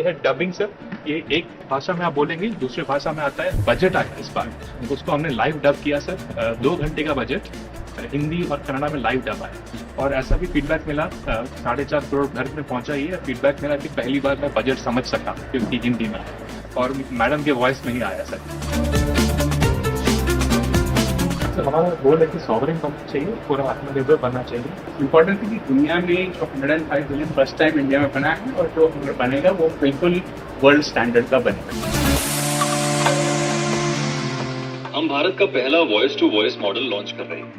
है dubbing sir. ये एक भाषा में आप बोलेंगे, दूसरी भाषा में आता है। बजट आया इस बार, उसको हमने लाइव डब किया सर। 2 घंटे का बजट, हिंदी और कन्नड़ा में लाइव डब आया। और ऐसा भी फीडबैक मिला, 4.5 करोड़ घर में पहुंचा ही है फीडबैक मिला कि पहली बार मैं बजट समझ सका क्योंकि हिंदी में आया और मैडम के वॉइस में ही आया सर। हमारा गोल है कि सॉवरेन बनना चाहिए, पूरा आत्मनिर्भर बनना चाहिए। इम्पोर्टेंट है कि दुनिया में जो 105 बिलियन फर्स्ट टाइम इंडिया में बना है और जो बनेगा वो बिल्कुल वर्ल्ड स्टैंडर्ड का बनेगा। हम भारत का पहला voice to voice model launch कर रहे हैं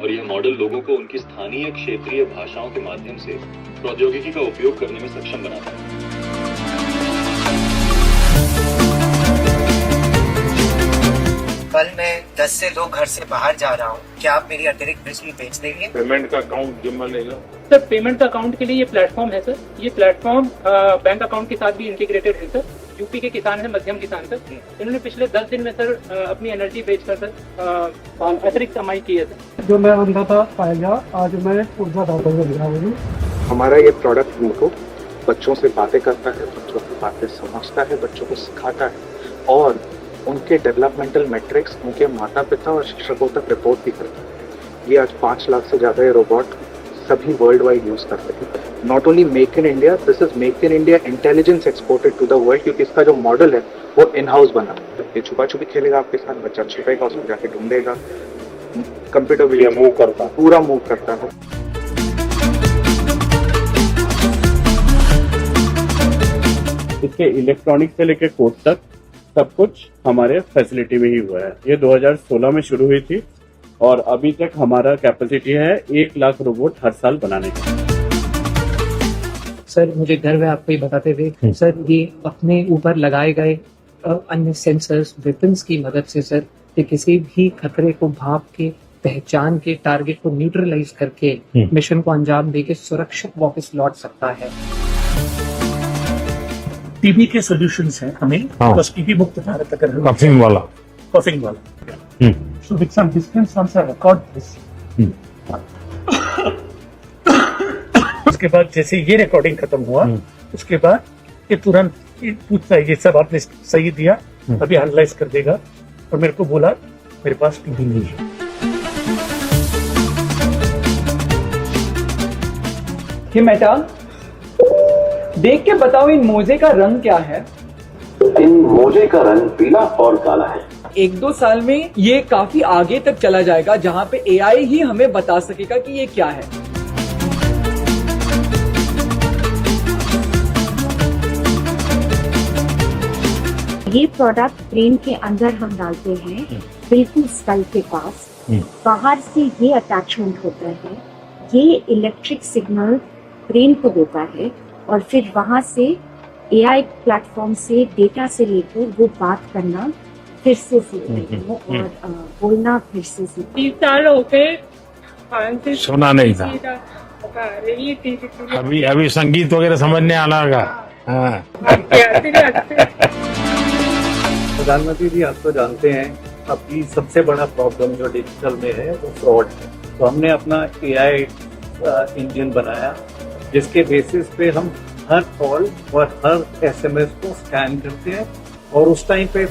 और यह मॉडल लोगों को उनकी स्थानीय क्षेत्रीय भाषाओं के माध्यम से प्रौद्योगिकी का उपयोग करने में सक्षम बनाता है। कल मैं 10 से 2 घर से बाहर जा रहा हूँ, क्या आप मेरी अतिरिक्त बिजली बेच देंगे? पेमेंट का अकाउंट जिम्मा लेगा सर। पेमेंट का अकाउंट के लिए ये प्लेटफॉर्म है सर। ये प्लेटफॉर्म बैंक अकाउंट के साथ भी इंटीग्रेटेड है सर। यूपी के किसान है, मध्यम किसान सर, इन्होंने पिछले 10 दिन में सर अपनी एनर्जी बेचकर सर अतिरिक्त कमाई की है सर। जो मैं बंदा था पाएगा, आज मैं ऊर्जादाता बन गया हूँ। हमारा ये प्रोडक्ट उनको बच्चों से बातें करता है, बच्चों की बातें समझता है, बच्चों को सिखाता है और उनके डेवलपमेंटल मैट्रिक्स उनके माता पिता और शिक्षकों तक रिपोर्ट भी करता है। ये आज 5 लाख से ज़्यादा ये रोबोट सभी वर्ल्ड वाइड यूज़ करते हैं। Not only make in India, this is make in India intelligence exported to the world, क्योंकि इसका जो मॉडल है वो इन हाउस बना। ये छुपा छुपी खेलेगा आपके साथ, बच्चा छुपेगा, उसको जाके ढूंढेगा, कंप्यूटर भी मूव करता, पूरा मूव करता है। इसके इलेक्ट्रॉनिक से लेकर कोड तक सब कुछ हमारे फैसिलिटी में ही हुआ है। ये 2016 में शुरू हुई थी और अभी तक हमारा कैपेसिटी है 1 लाख रोबोट हर साल बनाने का। सर मुझे गर्व है आपको ये बताते हुए सर, ये अपने ऊपर लगाए गए अन्य सेंसर्स वेपन्स की मदद से सर ये किसी भी खतरे को भाप के, पहचान के, टारगेट को न्यूट्रलाइज करके मिशन को अंजाम देके सुरक्षित वापस लौट सकता है। टीबी के सॉल्यूशंस हैं हमें, बस टीबी मुक्त भारत अगर हम कफिंग वाला so with some distance once I record this, उसके बाद जैसे ये रिकॉर्डिंग खत्म हुआ उसके बाद ये तुरंत ये पूछता है ये सब आपने सही दिया, अभी एनालाइज कर देगा और मेरे को बोला मेरे पास टीबी नहीं है। ये मेटाल देख के बताओ, इन मोजे का रंग क्या है? इन मोजे का रंग पीला और काला है। 1-2 साल में ये काफी आगे तक चला जाएगा जहां पे एआई ही हमें बता सकेगा कि ये क्या है। ये प्रोडक्ट ब्रेन के अंदर हम डालते हैं, बिल्कुल स्कल के पास। बाहर से ये अटैचमेंट होता है, ये इलेक्ट्रिक सिग्नल ब्रेन को देता है और फिर वहां से एआई प्लेटफॉर्म से डेटा से लेकर वो बात करना फिर से सीखते हैं और बोलना फिर से सीखते हैं। सुना नहीं था, अभी संगीत वगैरह समझने आना होगा। प्रधानमंत्री जी, आप तो जानते हैं अभी सबसे बड़ा प्रॉब्लम जो डिजिटल में है वो फ्रॉड है। तो हमने अपना एआई इंजन बनाया जिसके बेसिस पे हम हर कॉल और हर एसएमएस को स्कैन करते हैं और उस टाइम पे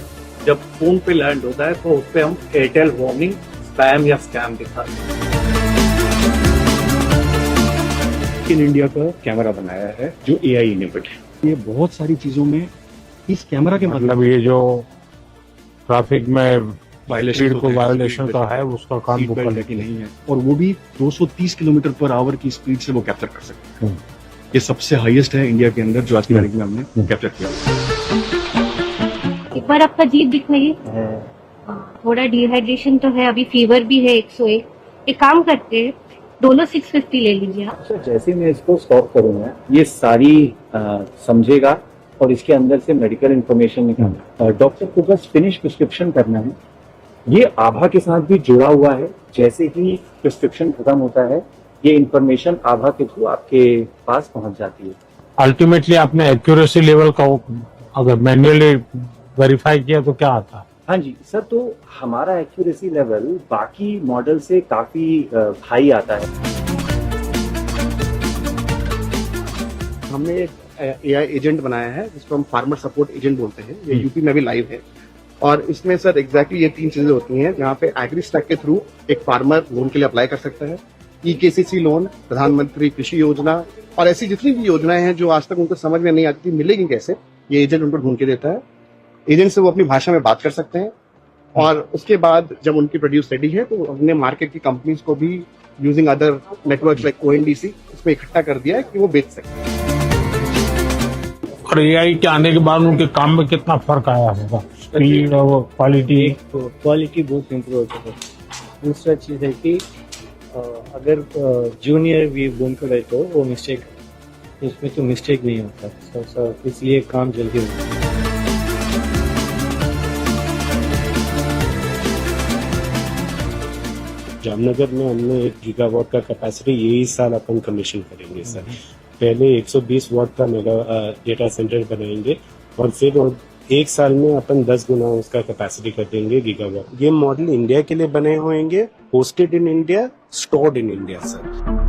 जब फोन पे लैंड होता है तो उस पे हम एयरटेल वार्निंग, स्पैम या स्कैम दिखाते हैं। इन इंडिया का कैमरा बनाया है जो एआई इनेबल्ड है। ये बहुत सारी चीजों में इस कैमरा के मतलब ये जो ट्रैफिक में वायलेशन का है उसका काम बुक करने की नहीं है और वो भी 230 किलोमीटर पर आवर की स्पीड से वो कैप्चर कर सकते हैं। ये सबसे हाईएस्ट है इंडिया के अंदर जो आज की तारीख में हमने कैप्चर किया। एक बार आपका जीभ दिखाइए, थोड़ा डिहाइड्रेशन तो है, अभी फीवर भी है 101। एक काम करते हैं, दोनों 650 ले लीजिए आप। जैसे मैं इसको स्टॉप करूंगा ये सारी समझेगा और इसके अंदर से मेडिकल इंफॉर्मेशन निकालना। डॉक्टर को बस फिनिश प्रिस्क्रिप्शन करना है। ये आभा के साथ भी जुड़ा हुआ है, जैसे ही प्रिस्क्रिप्शन खत्म होता है ये इंफॉर्मेशन आभा के थ्रू आपके पास पहुंच जाती है। अल्टीमेटली आपने एक्यूरेसी लेवल का अगर मैन्युअली वेरीफाई किया तो क्या आता है? हाँ जी सर, तो हमारा एक्यूरेसी लेवल बाकी मॉडल से काफी हाई आता है। हमने एक AI एजेंट बनाया है जिसको हम फार्मर सपोर्ट एजेंट बोलते हैं। ये यूपी में भी लाइव है और इसमें सर एग्जैक्टली ये 3 चीजें होती हैं जहाँ पे एग्री स्टैक के थ्रू एक फार्मर लोन के लिए अप्लाई कर सकता है, EKCC लोन, प्रधानमंत्री कृषि योजना और ऐसी जितनी भी योजनाएं हैं जो आज तक उनको समझ में नहीं आती थी मिलेगी कैसे, ये एजेंट उनको ढूंढ के देता है। एजेंट से वो अपनी भाषा में बात कर सकते हैं और उसके बाद जब उनकी प्रोड्यूस रेडी है तो हमने मार्केट की कंपनीज को भी using other network like ONDC उसमें इकट्ठा कर दिया है कि वो बेच सकें। और AI के आने के बाद उनके काम में कितना फर्क आया होगा, स्पीड और क्वालिटी? क्वालिटी बहुत इम्प्रूव होता है। दूसरा चीज है कि अगर जूनियर भी बोन करे तो वो मिस्टेक, उसमें तो मिस्टेक नहीं होता, इसलिए काम जल्दी होता है। जामनगर में हमने 1 गीगावाट का कैपेसिटी यही साल अपन कमीशन करेंगे सर। पहले 120 वाट का मेगा डेटा सेंटर बनाएंगे और फिर 1 साल में अपन 10 गुना उसका कैपेसिटी कर देंगे गीगावाट। ये मॉडल इंडिया के लिए बने होंगे, hosted in India, stored in India sir.